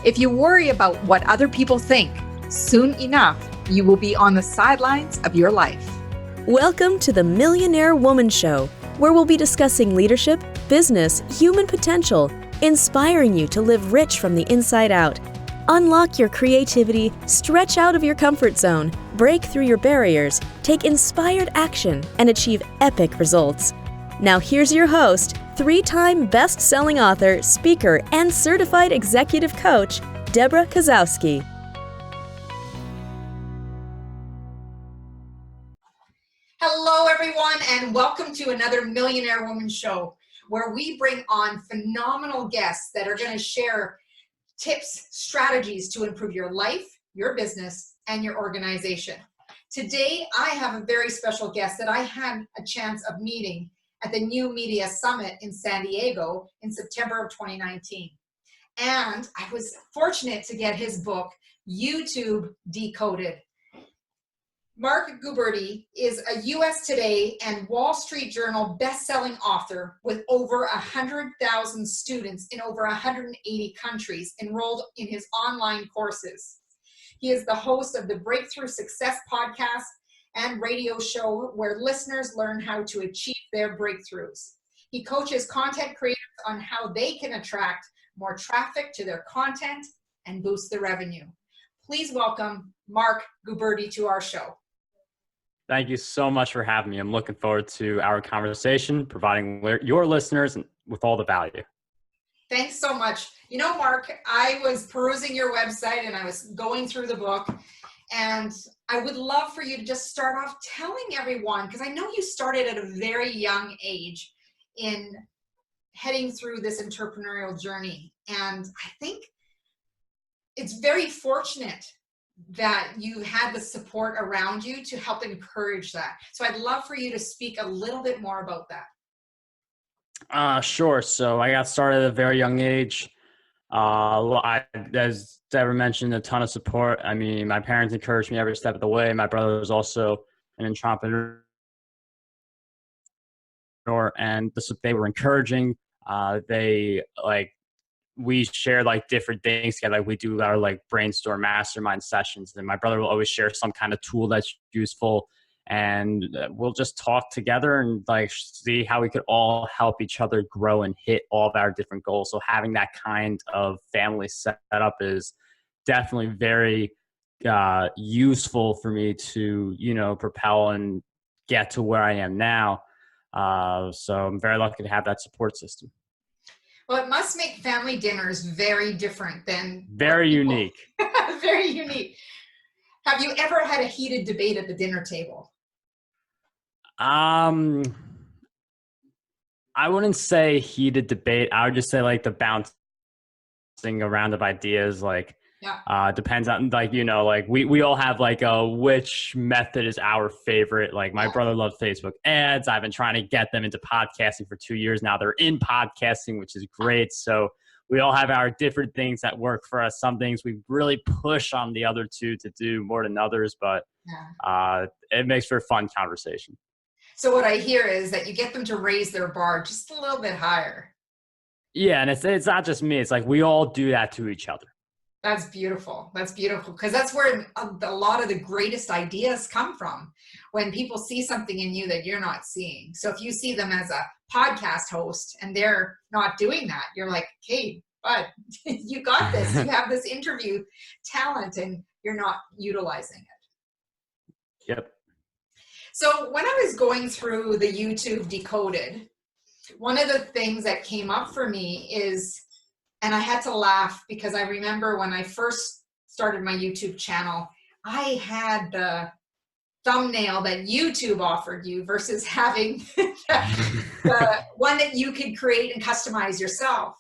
If you worry about what other people think, soon enough, you will be on the sidelines of your life. Welcome to the Millionaire Woman Show, where we'll be discussing leadership, business, human potential, inspiring you to live rich from the inside out. Unlock your creativity, stretch out of your comfort zone, break through your barriers, take inspired action, and achieve epic results. Now here's your host, three-time best-selling author, speaker, and certified executive coach, Debra Kasowski. Hello, everyone, and welcome to another Millionaire Woman Show, where we bring on phenomenal guests that are going to share tips, strategies to improve your life, your business, and your organization. Today, I have a very special guest that I had a chance of meeting at the New Media Summit in San Diego in September of 2019. And I was fortunate to get his book, YouTube Decoded. Marc Guberti is a US Today and Wall Street Journal best-selling author with over 100,000 students in over 180 countries enrolled in his online courses. He is the host of the Breakthrough Success podcast and radio show where listeners learn how to achieve their breakthroughs. He coaches content creators on how they can attract more traffic to their content and boost their revenue. Please welcome Marc Guberti to our show. Thank you so much for having me. I'm looking forward to our conversation, providing your listeners with all the value. Thanks so much. You know, Marc, I was perusing your website and I was going through the book, and I would love for you to just start off telling everyone, because I know you started at a very young age in heading through this entrepreneurial journey. And I think it's very fortunate that you had the support around you to help encourage that. So I'd love for you to speak a little bit more about that. Sure. So I got started at a very young age. As Debra mentioned, a ton of support. I mean, my parents encouraged me every step of the way. My brother was also an entrepreneur, and they were encouraging. We shared different things together. We do our brainstorm mastermind sessions, and my brother will always share some kind of tool that's useful, and we'll just talk together and see how we could all help each other grow and hit all of our different goals. So having that kind of family set up is definitely very useful for me to propel and get to where I am now. So I'm very lucky to have that support system. Well, it must make family dinners very different than... Very unique. Very unique. Have you ever had a heated debate at the dinner table? I wouldn't say heated debate. I would just say the bouncing around of ideas. Depends on we all have which method is our favorite. My brother loves Facebook ads. I've been trying to get them into podcasting for 2 years now. They're in podcasting, which is great. So we all have our different things that work for us. Some things we really push on the other two to do more than others, but it makes for a fun conversation. So what I hear is that you get them to raise their bar just a little bit higher. Yeah, and it's not just me. It's we all do that to each other. That's beautiful. That's beautiful, because that's where a lot of the greatest ideas come from, when people see something in you that you're not seeing. So if you see them as a podcast host and they're not doing that, you're like, hey, bud, you got this. You have this interview talent and you're not utilizing it. Yep. So when I was going through the YouTube Decoded, one of the things that came up for me is, and I had to laugh because I remember when I first started my YouTube channel, I had the thumbnail that YouTube offered you versus having the one that you could create and customize yourself.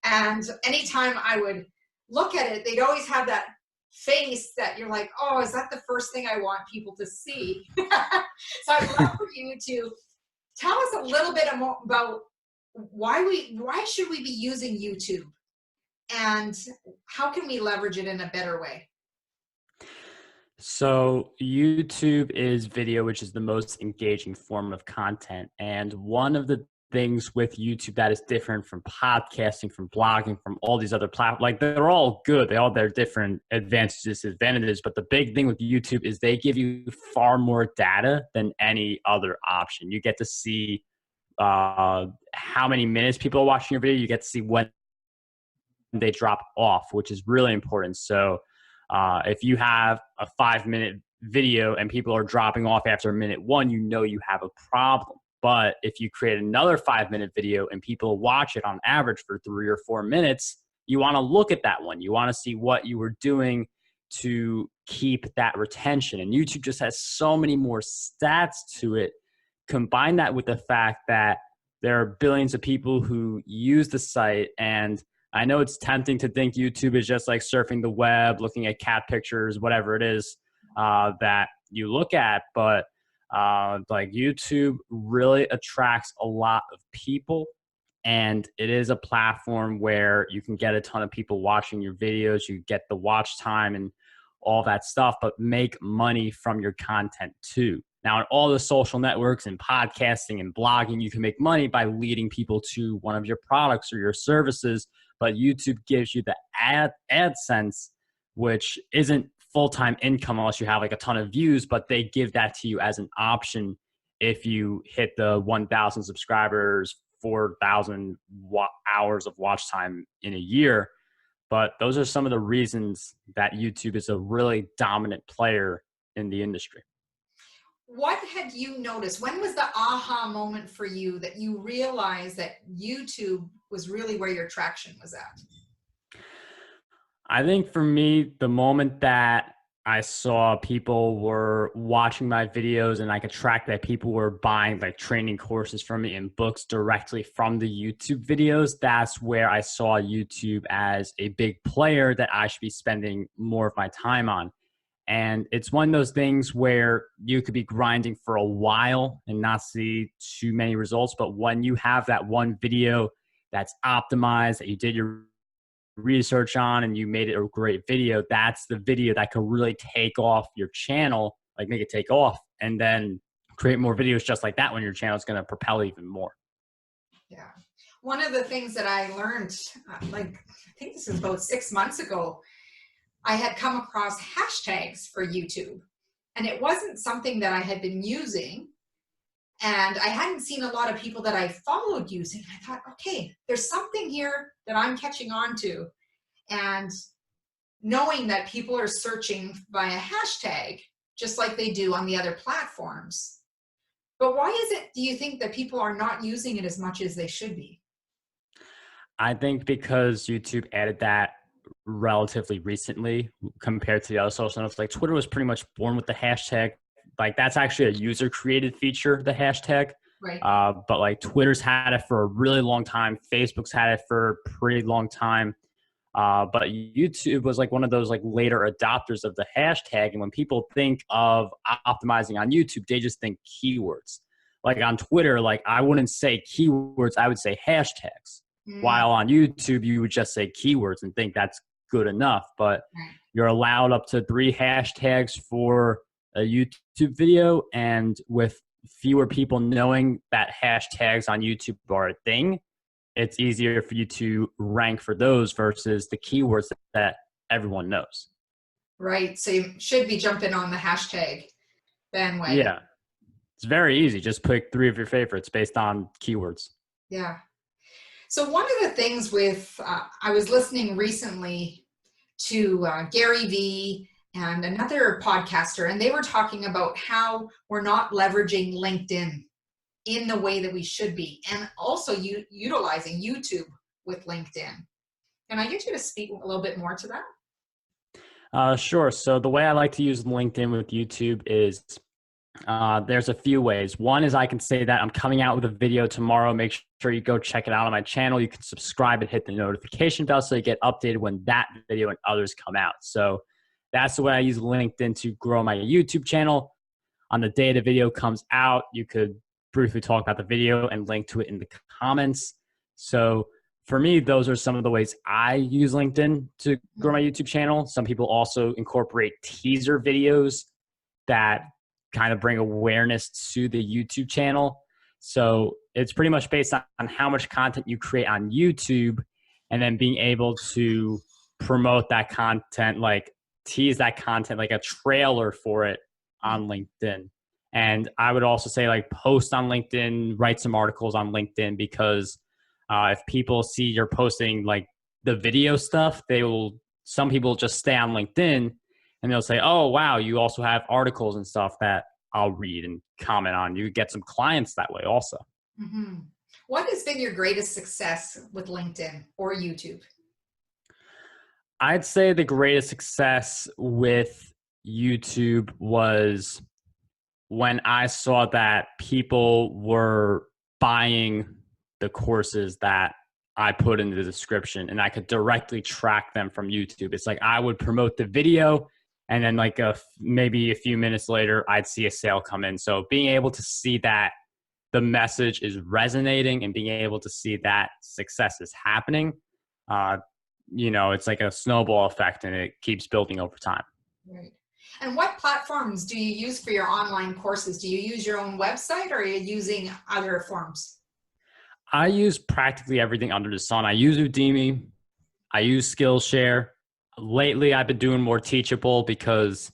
And anytime I would look at it, they'd always have that face that you're like, oh, is that the first thing I want people to see? So I'd love for you to tell us a little bit more about why should we be using YouTube, and how can we leverage it in a better way? So YouTube is video, which is the most engaging form of content. And one of the things with YouTube that is different from podcasting, from blogging, from all these other platforms. Like, they're all good. They all have their different advantages, disadvantages. But the big thing with YouTube is they give you far more data than any other option. You get to see how many minutes people are watching your video. You get to see when they drop off, which is really important. So if you have a 5-minute video and people are dropping off after minute 1, you know you have a problem. But if you create another 5-minute video and people watch it on average for 3 or 4 minutes, you want to look at that one. You want to see what you were doing to keep that retention. And YouTube just has so many more stats to it. Combine that with the fact that there are billions of people who use the site. And I know it's tempting to think YouTube is just like surfing the web, looking at cat pictures, whatever it is that you look at. But like, YouTube really attracts a lot of people, and it is a platform where you can get a ton of people watching your videos. You get the watch time and all that stuff, but make money from your content too. Now, on all the social networks and podcasting and blogging, you can make money by leading people to one of your products or your services, but YouTube gives you the AdSense, which isn't full-time income unless you have like a ton of views, but they give that to you as an option if you hit the 1,000 subscribers, 4,000 hours of watch time in a year. But those are some of the reasons that YouTube is a really dominant player in the industry. What had you noticed? When was the aha moment for you that you realized that YouTube was really where your traction was at? I think for me, the moment that I saw people were watching my videos and I could track that people were buying like training courses from me and books directly from the YouTube videos, that's where I saw YouTube as a big player that I should be spending more of my time on. And it's one of those things where you could be grinding for a while and not see too many results. But when you have that one video that's optimized, that you did your research on and you made it a great video, that's the video that could really take off your channel, like make it take off, and then create more videos just like that when your channel is going to propel even more. Yeah. One of the things that I learned, like, I think this is about 6 months ago, I had come across hashtags for YouTube, and it wasn't something that I had been using, and I hadn't seen a lot of people that I followed using. I thought, okay, there's something here that I'm catching on to. And knowing that people are searching by a hashtag, just like they do on the other platforms. But why is it, do you think, that people are not using it as much as they should be? I think because YouTube added that relatively recently compared to the other social networks. Like, Twitter was pretty much born with the hashtag. Like, that's actually a user created feature, the hashtag. Right. But like, Twitter's had it for a really long time. Facebook's had it for a pretty long time. But YouTube was like one of those like later adopters of the hashtag. And when people think of optimizing on YouTube, they just think keywords. Like on Twitter, like I wouldn't say keywords, I would say hashtags. While on YouTube, you would just say keywords and think that's good enough. But you're allowed up to 3 hashtags for a YouTube video. And with fewer people knowing that hashtags on YouTube are a thing, it's easier for you to rank for those versus the keywords that everyone knows. Right. So you should be jumping on the hashtag bandwagon. Yeah. It's very easy. Just pick 3 of your favorites based on keywords. Yeah. So one of the things with, I was listening recently to Gary Vee and another podcaster, and they were talking about how we're not leveraging LinkedIn in the way that we should be, and also utilizing YouTube with LinkedIn. Can I get you to speak a little bit more to that? Sure. So the way I like to use LinkedIn with YouTube is there's a few ways. One is I can say that I'm coming out with a video tomorrow. Make sure you go check it out on my channel. You can subscribe and hit the notification bell so you get updated when that video and others come out. So that's the way I use LinkedIn to grow my YouTube channel. On the day the video comes out, you could briefly talk about the video and link to it in the comments. So for me, those are some of the ways I use LinkedIn to grow my YouTube channel. Some people also incorporate teaser videos that kind of bring awareness to the YouTube channel. So it's pretty much based on how much content you create on YouTube, and then being able to promote that content, like tease that content, like a trailer for it on LinkedIn. And I would also say like post on LinkedIn, write some articles on LinkedIn, because if people see you're posting like the video stuff, some people just stay on LinkedIn and they'll say, oh, wow, you also have articles and stuff that I'll read and comment on. You get some clients that way also. Mm-hmm. What has been your greatest success with LinkedIn or YouTube? I'd say the greatest success with YouTube was when I saw that people were buying the courses that I put in the description, and I could directly track them from YouTube. It's like I would promote the video, and then like maybe a few minutes later, I'd see a sale come in. So being able to see that the message is resonating and being able to see that success is happening, it's like a snowball effect, and it keeps building over time. Right. And what platforms do you use for your online courses? Do you use your own website, or are you using other forms? I use practically everything under the sun. I use Udemy. I use Skillshare. Lately, I've been doing more Teachable, because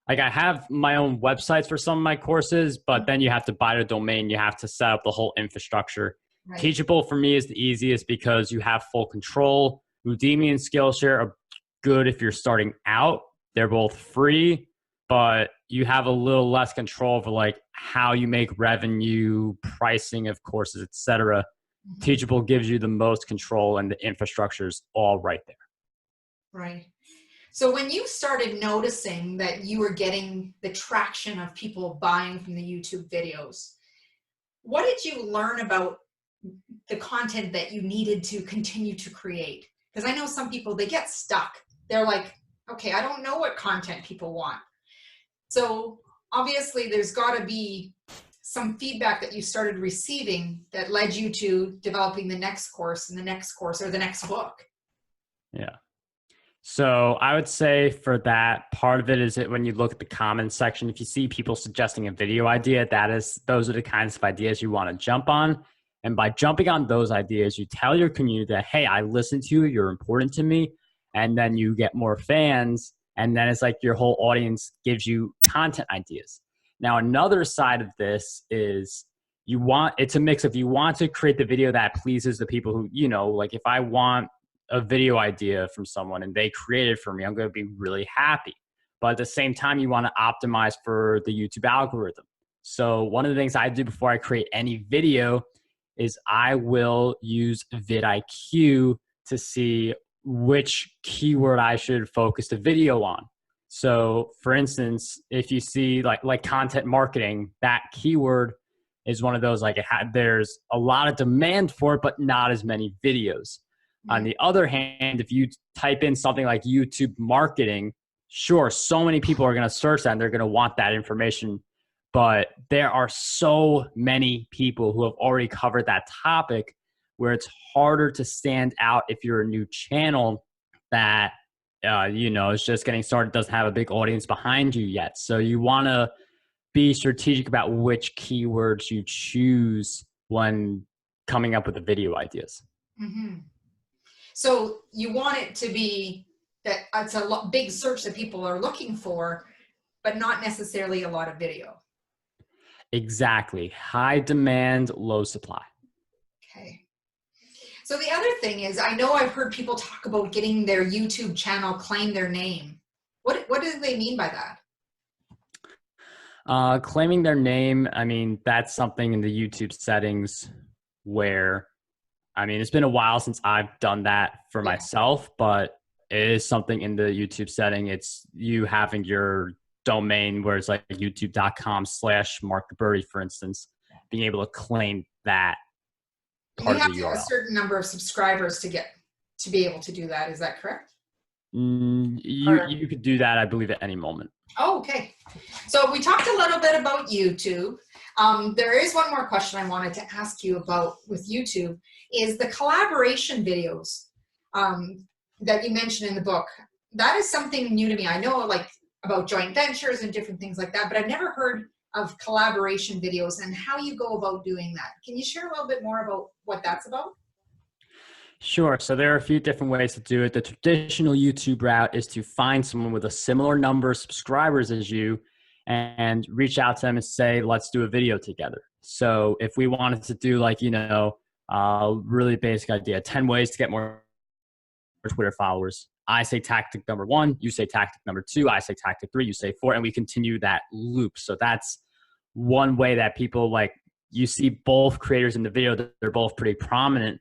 like I have my own websites for some of my courses, but then you have to buy the domain. You have to set up the whole infrastructure. Right. Teachable for me is the easiest because you have full control. Udemy and Skillshare are good if you're starting out. They're both free, but you have a little less control over like how you make revenue, pricing of courses, etc. Mm-hmm. Teachable gives you the most control, and the infrastructure's all right there. Right. So when you started noticing that you were getting the traction of people buying from the YouTube videos, what did you learn about the content that you needed to continue to create? Because I know some people, they get stuck. They're like, okay, I don't know what content people want. So obviously there's got to be some feedback that you started receiving that led you to developing the next course and the next course or the next book. Yeah. So I would say for that, part of it is that when you look at the comments section, if you see people suggesting a video idea, those are the kinds of ideas you want to jump on. And by jumping on those ideas, you tell your community that, hey, I listen to you, you're important to me. And then you get more fans. And then it's like your whole audience gives you content ideas. Now, another side of this is it's a mix of, you want to create the video that pleases the people who, like if I want a video idea from someone and they create it for me, I'm going to be really happy. But at the same time, you want to optimize for the YouTube algorithm. So one of the things I do before I create any video is I will use vidIQ to see which keyword I should focus the video on. So for instance, if you see like content marketing, that keyword is one of those, like there's a lot of demand for it, but not as many videos. Mm-hmm. On the other hand, if you type in something like YouTube marketing, sure, so many people are going to search that and they're going to want that information. But there are so many people who have already covered that topic where it's harder to stand out if you're a new channel that, is just getting started, doesn't have a big audience behind you yet. So you want to be strategic about which keywords you choose when coming up with the video ideas. Mm-hmm. So you want it to be that it's a big search that people are looking for, but not necessarily a lot of video. Exactly. High demand, low supply. Okay. So the other thing is, I know I've heard people talk about getting their YouTube channel claim their name. What do they mean by that? Claiming their name, I mean, that's something in the YouTube settings where, it's been a while since I've done that for myself, but it is something in the YouTube setting. It's you having your domain where it's like youtube.com/Marc Guberti, for instance, being able to claim that part you have of the to URL. have a certain number of subscribers to be able to do that. Is that correct? You could do that, I believe, at any moment. Oh, okay. So we talked a little bit about YouTube. There is one more question I wanted to ask you about with YouTube is the collaboration videos that you mentioned in the book. That is something new to me. I know like about joint ventures and different things like that, but I've never heard of collaboration videos and how you go about doing that. Can you share a little bit more about what that's about? Sure. So there are a few different ways to do it. The traditional YouTube route is to find someone with a similar number of subscribers as you and reach out to them and say, let's do a video together. So if we wanted to do like, really basic idea, 10 ways to get more Twitter followers. I say tactic number 1, you say tactic number 2, I say tactic 3, you say 4, and we continue that loop. So that's one way that people like, you see both creators in the video, they're both pretty prominent.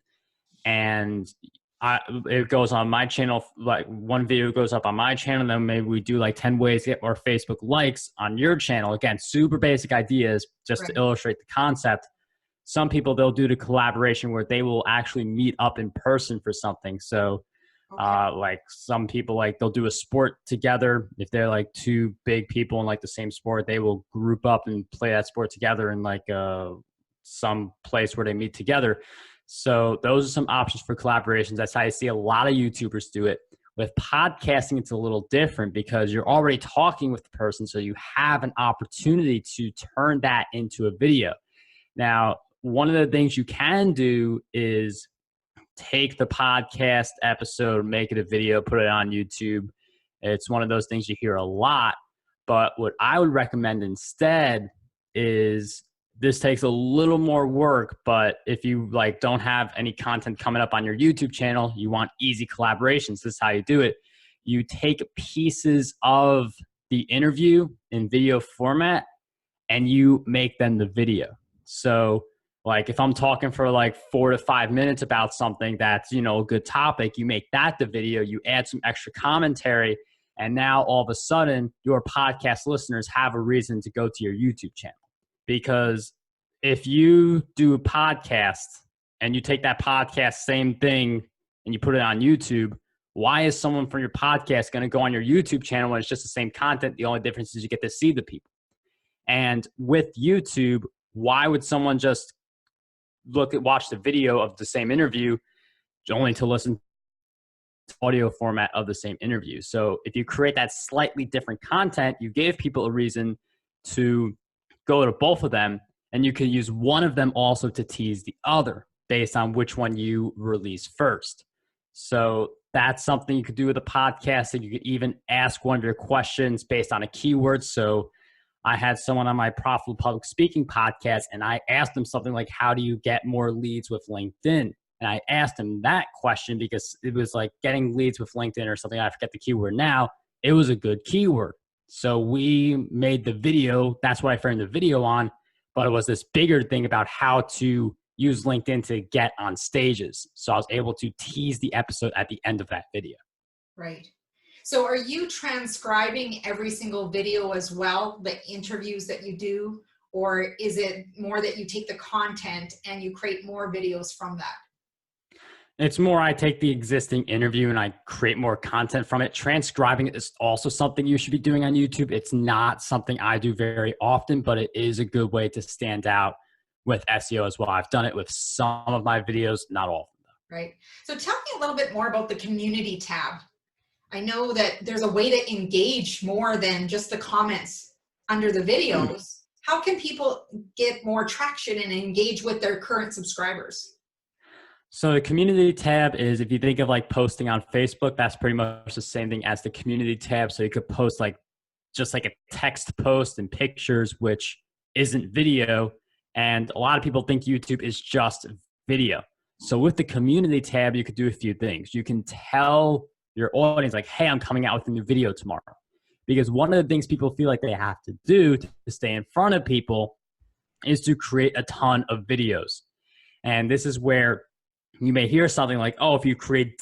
And it goes on my channel, like one video goes up on my channel, then maybe we do like 10 ways to get more Facebook likes on your channel. Again, super basic ideas just to illustrate the concept. Some people, they'll do the collaboration where they will actually meet up in person for something. So like some people, like they'll do a sport together. If they're like two big people in like the same sport, they will group up and play that sport together in like some place where they meet together. So those are some options for collaborations. That's how I see a lot of YouTubers do it. With podcasting, it's a little different because you're already talking with the person, so you have an opportunity to turn that into a video. Now, one of the things you can do is take the podcast episode, make it a video, put it on YouTube. It's one of those things you hear a lot. But what I would recommend instead is, this takes a little more work, but if you like don't have any content coming up on your YouTube channel, you want easy collaborations, this is how you do it. You take pieces of the interview in video format and you make them the video. So like if I'm talking for like 4 to 5 minutes about something that's, a good topic, you make that the video, you add some extra commentary, and now all of a sudden your podcast listeners have a reason to go to your YouTube channel. Because if you do a podcast and you take that podcast, same thing, and you put it on YouTube, why is someone from your podcast going to go on your YouTube channel when it's just the same content? The only difference is you get to see the people. And with YouTube, why would someone just watch the video of the same interview only to listen to audio format of the same interview? So if you create that slightly different content, you gave people a reason to go to both of them, and you can use one of them also to tease the other based on which one you release first. So that's something you could do with a podcast, and you could even ask one of your questions based on a keyword. So I had someone on my Profitable Public Speaking podcast, and I asked them something like, how do you get more leads with LinkedIn? And I asked him that question because it was like getting leads with LinkedIn or something. I forget the keyword now. It was a good keyword. So we made the video. That's what I framed the video on. But it was this bigger thing about how to use LinkedIn to get on stages. So I was able to tease the episode at the end of that video. Right. So are you transcribing every single video as well, the interviews that you do? Or is it more that you take the content and you create more videos from that? It's more I take the existing interview and I create more content from it. Transcribing is also something you should be doing on YouTube. It's not something I do very often, but it is a good way to stand out with SEO as well. I've done it with some of my videos, not all of them though. Right. So tell me a little bit more about the community tab. I know that there's a way to engage more than just the comments under the videos. How can people get more traction and engage with their current subscribers? So the community tab is, if you think of like posting on Facebook, that's pretty much the same thing as the community tab. So you could post like just like a text post and pictures, which isn't video. And a lot of people think YouTube is just video. So with the community tab, you could do a few things. You can tell your audience like, hey, I'm coming out with a new video tomorrow. Because one of the things people feel like they have to do to stay in front of people is to create a ton of videos. And this is where you may hear something like, oh, if you create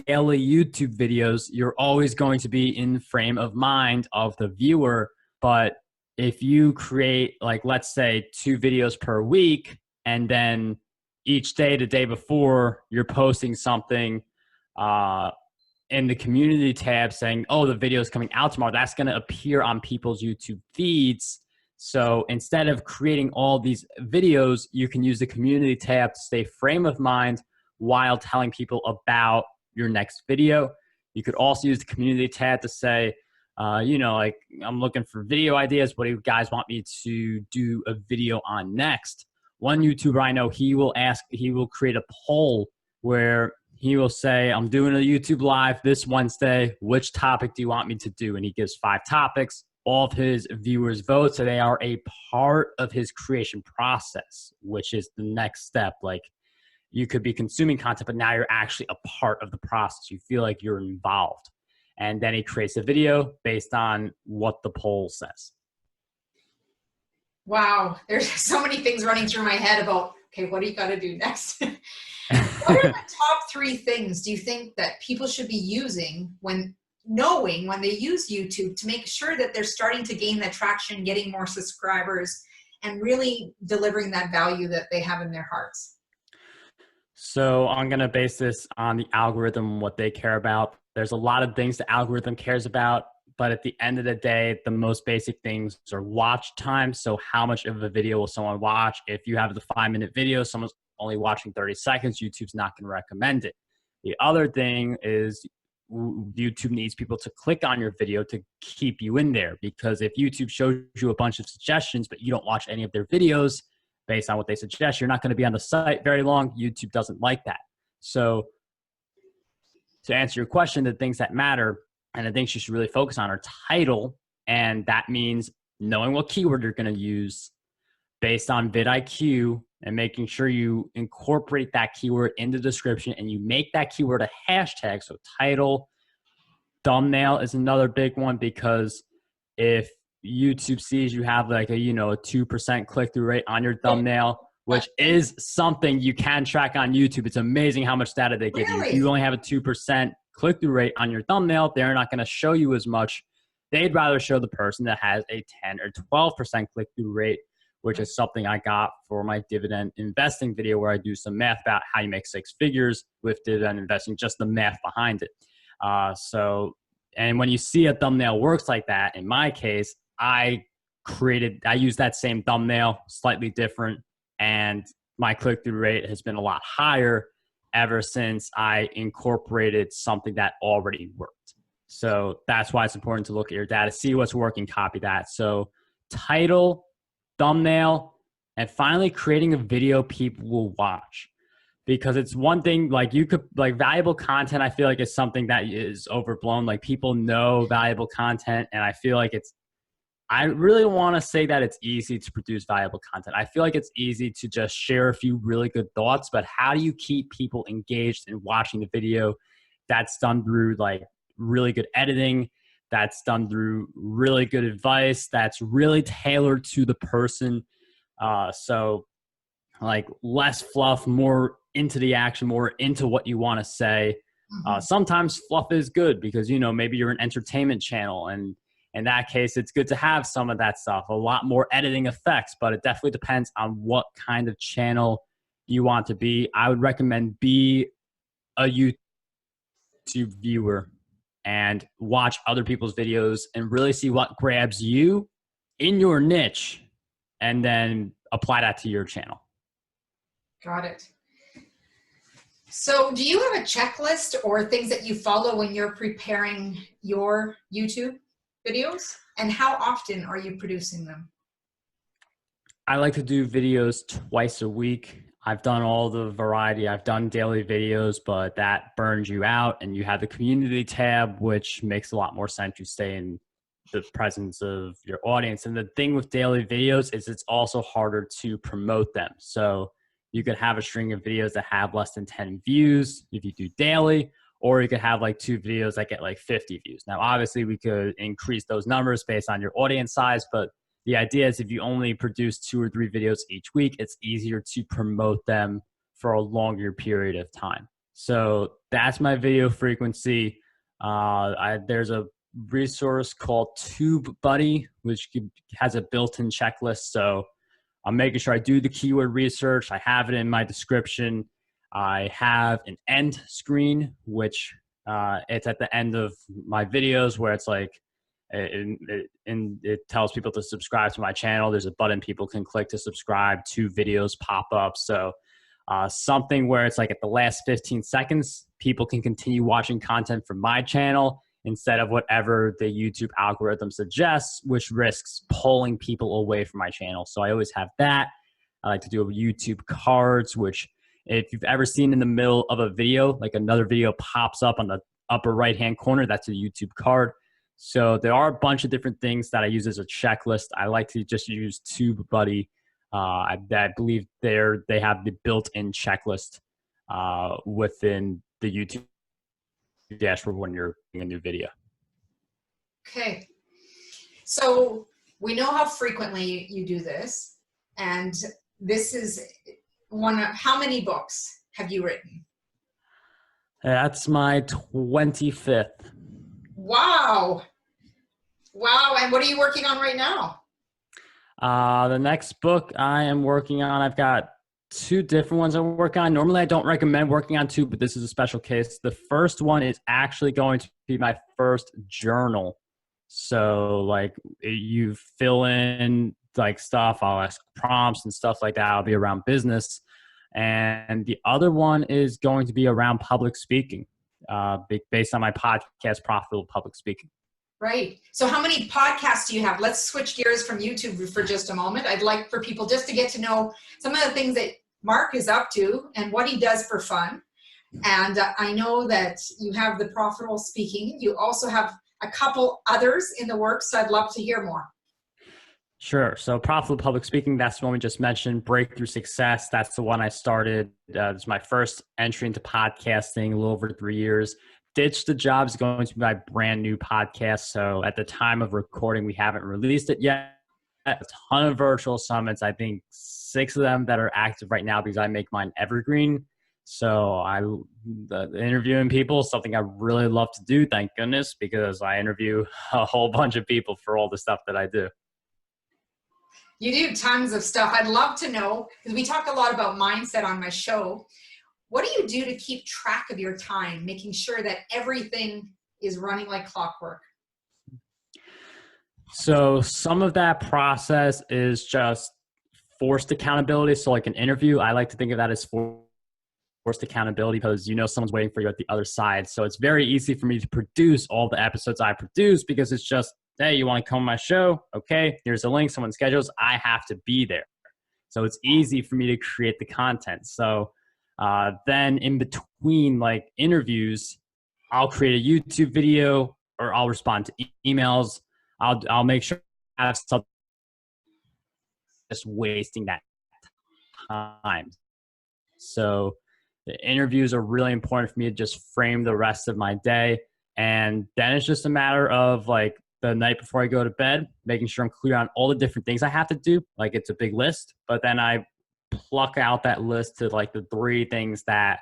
daily YouTube videos, you're always going to be in frame of mind of the viewer. But if you create, like, let's say 2 videos per week, and then each day, the day before, you're posting something in the community tab saying, oh, the video is coming out tomorrow, that's going to appear on people's YouTube feeds. So instead of creating all these videos, you can use the community tab to stay frame of mind while telling people about your next video. You could also use the community tab to say, you know, like I'm looking for video ideas. What do you guys want me to do a video on next? One YouTuber I know, he will create a poll where he will say, I'm doing a YouTube live this Wednesday. Which topic do you want me to do? And he gives 5 topics. All of his viewers vote. So they are a part of his creation process, which is the next step. Like, you could be consuming content, but now you're actually a part of the process. You feel like you're involved. And then he creates a video based on what the poll says. Wow, there's so many things running through my head about, okay, what do you got to do next? What are the top 3 things do you think that people should be using when they use YouTube to make sure that they're starting to gain that traction, getting more subscribers, and really delivering that value that they have in their hearts? So I'm going to base this on the algorithm, what they care about. There's a lot of things the algorithm cares about, but at the end of the day, the most basic things are watch time. So how much of a video will someone watch? If you have the 5-minute video, someone's only watching 30 seconds, YouTube's not going to recommend it. The other thing is YouTube needs people to click on your video to keep you in there, because if YouTube shows you a bunch of suggestions, but you don't watch any of their videos based on what they suggest, you're not going to be on the site very long. YouTube doesn't like that. So to answer your question, the things that matter and the things you should really focus on are title. And that means knowing what keyword you're going to use based on vidIQ and making sure you incorporate that keyword in the description and you make that keyword a hashtag. So title, thumbnail is another big one, because if YouTube sees you have like a 2% click-through rate on your thumbnail, which is something you can track on YouTube. It's amazing how much data they give you. If you only have a 2% click-through rate on your thumbnail, they're not going to show you as much. They'd rather show the person that has a 10 or 12% click-through rate, which is something I got for my dividend investing video, where I do some math about how you make 6 figures with dividend investing, just the math behind it. And when you see a thumbnail works like that, in my case, I used that same thumbnail, slightly different, and my click-through rate has been a lot higher ever since I incorporated something that already worked. So that's why it's important to look at your data, see what's working, copy that. So title, thumbnail, and finally creating a video people will watch. Because it's one thing, valuable content, I feel like is something that is overblown. Like, people know valuable content, and I feel like I really want to say that it's easy to produce valuable content. I feel like it's easy to just share a few really good thoughts, but how do you keep people engaged in watching the video? That's done through really good editing. That's done through really good advice. That's really tailored to the person. So less fluff, more into the action, more into what you want to say. Sometimes fluff is good because, maybe you're an entertainment channel, and in that case, it's good to have some of that stuff, a lot more editing effects, but it definitely depends on what kind of channel you want to be. I would recommend be a YouTube viewer and watch other people's videos and really see what grabs you in your niche, and then apply that to your channel. Got it. So do you have a checklist or things that you follow when you're preparing your YouTube videos? And how often are you producing them? I like to do videos twice a week. I've done all the variety. I've done daily videos, but that burns you out. And you have the community tab, which makes a lot more sense. You stay in the presence of your audience. And the thing with daily videos is it's also harder to promote them. So you could have a string of videos that have less than 10 views if you do daily, or you could have 2 videos that get 50 views. Now, obviously we could increase those numbers based on your audience size, but the idea is if you only produce 2 or 3 videos each week, it's easier to promote them for a longer period of time. So that's my video frequency. There's a resource called TubeBuddy, which has a built-in checklist. So I'm making sure I do the keyword research. I have it in my description. I have an end screen, which it's at the end of my videos where it's it tells people to subscribe to my channel. There's a button people can click to subscribe. 2 videos pop up. So something where it's at the last 15 seconds, people can continue watching content from my channel. instead of whatever the YouTube algorithm suggests, which risks pulling people away from my channel. So I always have that. I like to do YouTube cards, which if you've ever seen in the middle of a video, like another video pops up on the upper right-hand corner, that's a YouTube card. So there are a bunch of different things that I use as a checklist. I like to just use TubeBuddy. I believe they have the built-in checklist within the YouTube dashboard when you're doing a new video. Okay. So we know how frequently you do this, and this is one of, how many books have you written? That's my 25th. Wow. Wow. And what are you working on right now? The next book I am working on, I've got 2 different ones I work on. Normally I don't recommend working on 2, but this is a special case. The first one is actually going to be my first journal. So like you fill in like stuff, I'll ask prompts and stuff like that. I'll be around business. And the other one is going to be around public speaking, based on my podcast, Profitable Public Speaking. Right. So how many podcasts do you have? Let's switch gears from YouTube for just a moment. I'd like for people just to get to know some of the things that Marc is up to and what he does for fun. And I know that you have the Profitable Speaking. You also have a couple others in the works, so I'd love to hear more. Sure. So Profitable Public Speaking, that's the one we just mentioned. Breakthrough Success, that's the one I started. It's my first entry into podcasting, a little over 3 years. Ditch the Job is going to be my brand new podcast. So at the time of recording, we haven't released it yet. A ton of virtual summits. I think 6 of them that are active right now because I make mine evergreen. So the interviewing people is something I really love to do, thank goodness, because I interview a whole bunch of people for all the stuff that I do. You do tons of stuff. I'd love to know, because we talk a lot about mindset on my show. What do you do to keep track of your time, making sure that everything is running like clockwork? So some of that process is just forced accountability. So like an interview, I like to think of that as forced accountability because you know someone's waiting for you at the other side. So it's very easy for me to produce all the episodes I produce because it's just, hey, you want to come on my show? Okay, here's a link, someone schedules, I have to be there. So it's easy for me to create the content. So then in between like interviews, I'll create a YouTube video or I'll respond to emails. I'll make sure I have something just wasting that time. So the interviews are really important for me to just frame the rest of my day. And then it's just a matter of like the night before I go to bed, making sure I'm clear on all the different things I have to do. Like it's a big list, but then I pluck out that list to like the 3 things that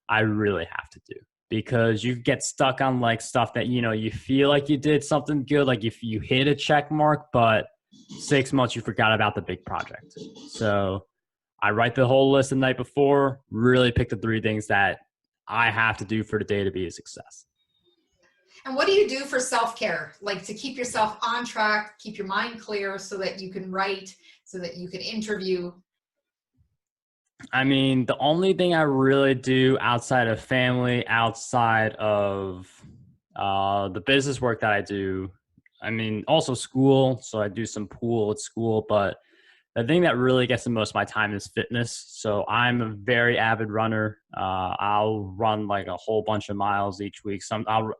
I really have to do. Because you get stuck on like stuff that, you know, you feel like you did something good, like if you hit a check mark, but 6 months you forgot about the big project. So I write the whole list the night before, really pick the 3 things that I have to do for the day to be a success. And what do you do for self-care? Like to keep yourself on track, keep your mind clear so that you can write, so that you can interview? I mean, the only thing I really do outside of family, outside of the business work that I do, I mean, also school. So I do some pool at school, but the thing that really gets the most of my time is fitness. So I'm a very avid runner. I'll run like a whole bunch of miles each week.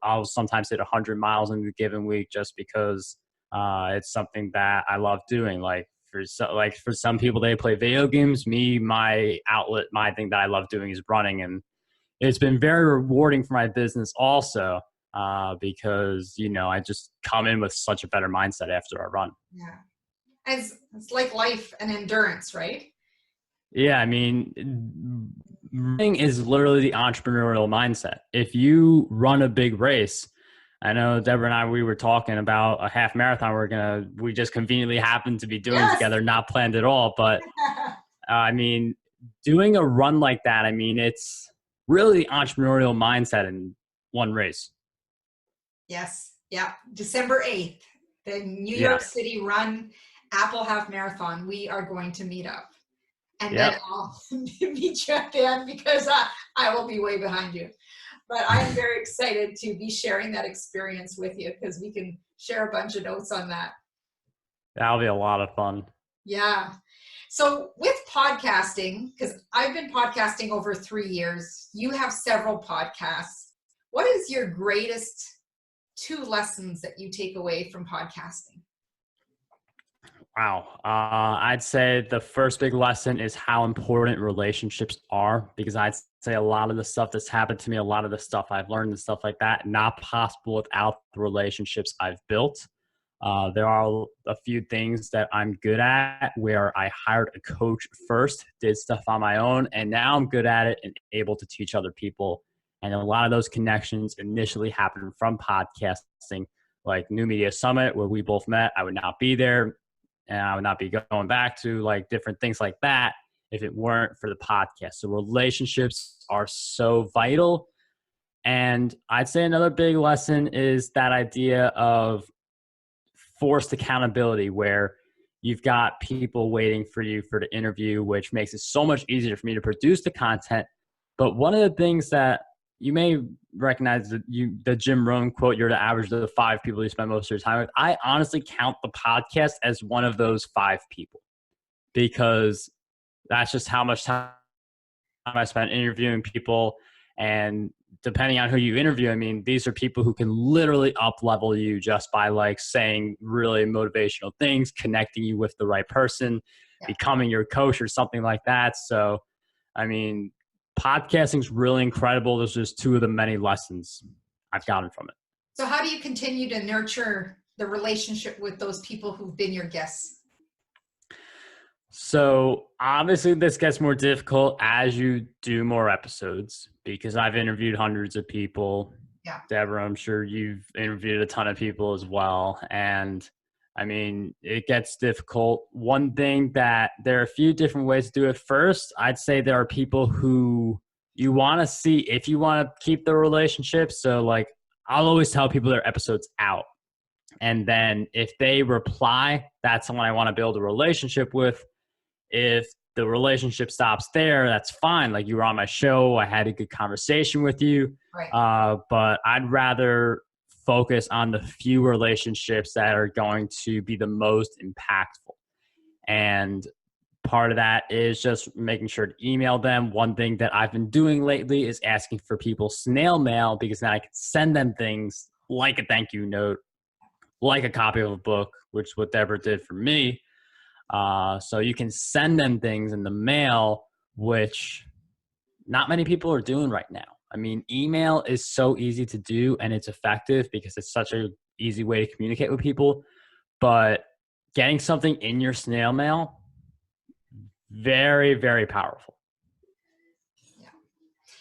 I'll sometimes hit 100 miles in a given week just because it's something that I love doing. Like for some people, they play video games. Me, my outlet, my thing that I love doing is running, and it's been very rewarding for my business also because you know I just come in with such a better mindset after I run. Yeah. It's like life and endurance, right? Yeah, I mean, running is literally the entrepreneurial mindset. If you run a big race, I know Debra and I, we were talking about a half marathon we just conveniently happened to be doing together, not planned at all. But I mean, doing a run like that, I mean, it's really entrepreneurial mindset in one race. Yes. Yeah. December 8th, the New York City Run Apple Half Marathon. We are going to meet up. And then I'll meet you at the end because I will be way behind you. But I'm very excited to be sharing that experience with you because we can share a bunch of notes on that. That'll be a lot of fun. Yeah. So with podcasting, because I've been podcasting over 3 years, you have several podcasts. What is your greatest 2 lessons that you take away from podcasting? Wow. I'd say the first big lesson is how important relationships are, because I'd say a lot of the stuff that's happened to me, a lot of the stuff I've learned and stuff like that, not possible without the relationships I've built. There are a few things that I'm good at where I hired a coach first, did stuff on my own, and now I'm good at it and able to teach other people. And a lot of those connections initially happened from podcasting, like New Media Summit, where we both met. I would not be there, and I would not be going back to like different things like that if it weren't for the podcast. So relationships are so vital. And I'd say another big lesson is that idea of forced accountability, where you've got people waiting for you for the interview, which makes it so much easier for me to produce the content. But one of the things that you may recognize, the Jim Rohn quote, you're the average of the 5 people you spend most of your time with. I honestly count the podcast as one of those 5 people, because that's just how much time I spent interviewing people. And depending on who you interview, I mean, these are people who can literally up level you just by like saying really motivational things, connecting you with the right person, becoming your coach or something like that. So, I mean, podcasting is really incredible. Those are just 2 of the many lessons I've gotten from it. So how do you continue to nurture the relationship with those people who've been your guests? So obviously this gets more difficult as you do more episodes, because I've interviewed hundreds of people. Yeah. Debra, I'm sure you've interviewed a ton of people as well. And I mean, it gets difficult. One thing that there are a few different ways to do it. First, I'd say there are people who you want to see if you want to keep the relationship. So like, I'll always tell people their episode's out. And then if they reply, that's someone I want to build a relationship with. If the relationship stops there, that's fine. Like, you were on my show, I had a good conversation with you. Right. But I'd rather focus on the few relationships that are going to be the most impactful. And part of that is just making sure to email them. One thing that I've been doing lately is asking for people's snail mail, because now I can send them things like a thank you note, like a copy of a book, which is what Debra did for me. So you can send them things in the mail, which not many people are doing right now. I mean, email is so easy to do and it's effective because it's such an easy way to communicate with people. But getting something in your snail mail, very, very powerful. Yeah.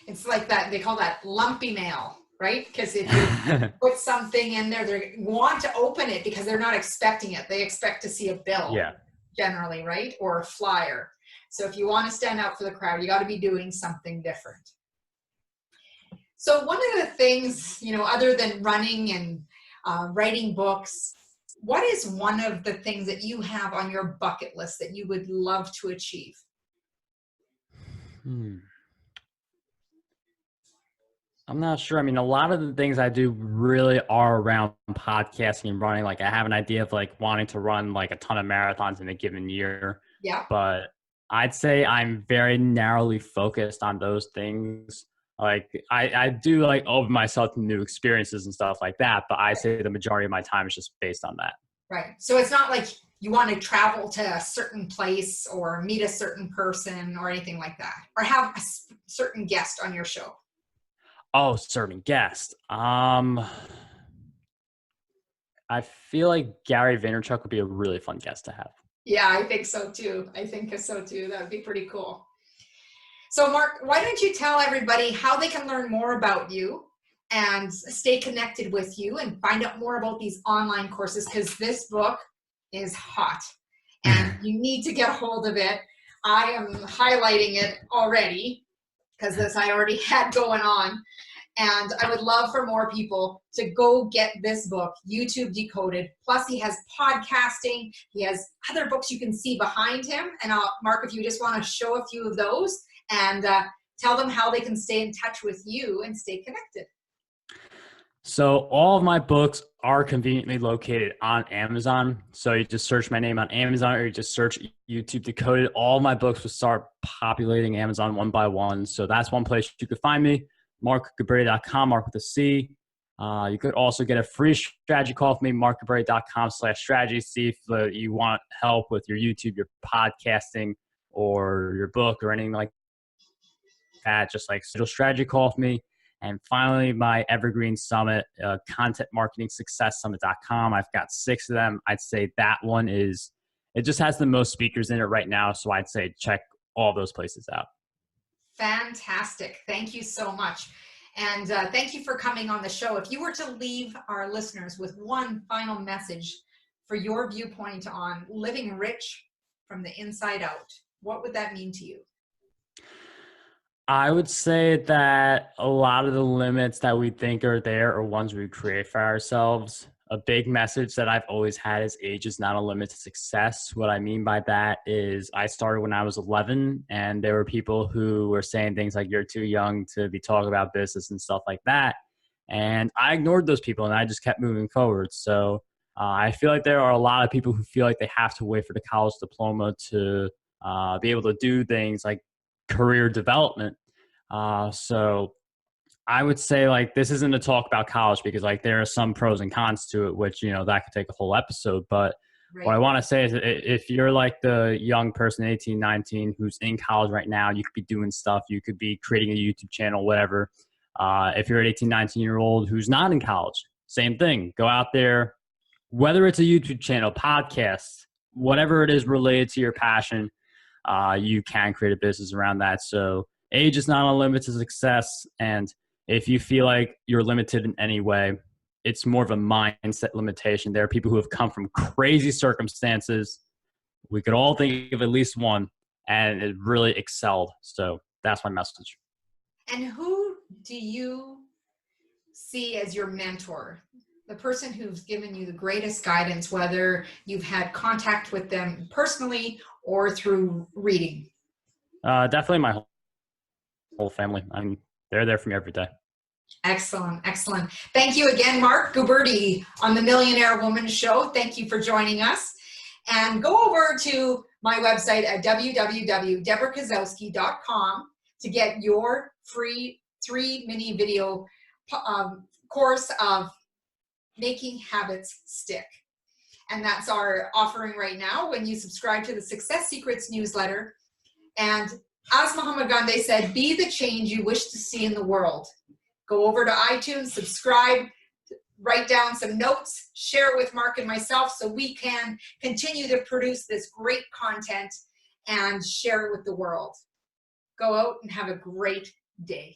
It's like that. They call that lumpy mail, right? Because if you put something in there, they want to open it because they're not expecting it. They expect to see a bill. Yeah. Generally, right? Or a flyer. So if you want to stand out for the crowd, you got to be doing something different. So one of the things, you know, other than running and writing books, what is one of the things that you have on your bucket list that you would love to achieve? I'm not sure. I mean, a lot of the things I do really are around podcasting and running. Like, I have an idea of like wanting to run like a ton of marathons in a given year. Yeah. But I'd say I'm very narrowly focused on those things. Like, I do like open myself to new experiences and stuff like that. But I say the majority of my time is just based on that. Right. So it's not like you want to travel to a certain place or meet a certain person or anything like that, or have a certain guest on your show. Oh, certain guest. I feel like Gary Vaynerchuk would be a really fun guest to have. Yeah, I think so too. I think so too. That would be pretty cool. So Marc, why don't you tell everybody how they can learn more about you and stay connected with you and find out more about these online courses, because this book is hot and you need to get a hold of it. I am highlighting it already because this I already had going on. And I would love for more people to go get this book, YouTube Decoded. Plus, he has podcasting. He has other books you can see behind him. And Marc, if you just want to show a few of those and tell them how they can stay in touch with you and stay connected. So all of my books are conveniently located on Amazon. So you just search my name on Amazon, or you just search YouTube Decoded. All my books will start populating Amazon one by one. So that's one place you could find me, marcguberti.com, Marc with a C. You could also get a free strategy call with me, marcguberti.com/strategy. See if you want help with your YouTube, your podcasting, or your book, or anything like that. Just like schedule strategy call with me. And finally, my Evergreen Summit, contentmarketingsuccesssummit.com. I've got 6 of them. I'd say that one it just has the most speakers in it right now. So I'd say check all those places out. Fantastic. Thank you so much. And thank you for coming on the show. If you were to leave our listeners with one final message for your viewpoint on living rich from the inside out, what would that mean to you? I would say that a lot of the limits that we think are there are ones we create for ourselves. A big message that I've always had is age is not a limit to success. What I mean by that is I started when I was 11, and there were people who were saying things like, you're too young to be talking about business and stuff like that. And I ignored those people, and I just kept moving forward. So I feel like there are a lot of people who feel like they have to wait for the college diploma to be able to do things like career development. So I would say, like, this isn't a talk about college, because like there are some pros and cons to it, which, you know, that could take a whole episode. But what I want to say is, if you're like the young person, 18, 19, who's in college right now, you could be doing stuff. You could be creating a YouTube channel, whatever. If you're an 18, 19-year-old who's not in college, same thing. Go out there, whether it's a YouTube channel, podcast, whatever it is related to your passion, you can create a business around that. So age is not a limit to success. And if you feel like you're limited in any way, it's more of a mindset limitation. There are people who have come from crazy circumstances. We could all think of at least one, and it really excelled. So that's my message. And who do you see as your mentor? The person who's given you the greatest guidance, whether you've had contact with them personally or through reading? Definitely my whole family. I mean, they're there for me every day. Excellent. Excellent. Thank you again, Marc Guberti on the Millionaire Woman Show. Thank you for joining us. And go over to my website at www.debrakasowski.com to get your free 3-mini video course of making habits stick. And that's our offering right now when you subscribe to the Success Secrets newsletter. And as Mahatma Gandhi said, be the change you wish to see in the world. Go over to iTunes, subscribe, write down some notes, share it with Marc and myself so we can continue to produce this great content and share it with the world. Go out and have a great day.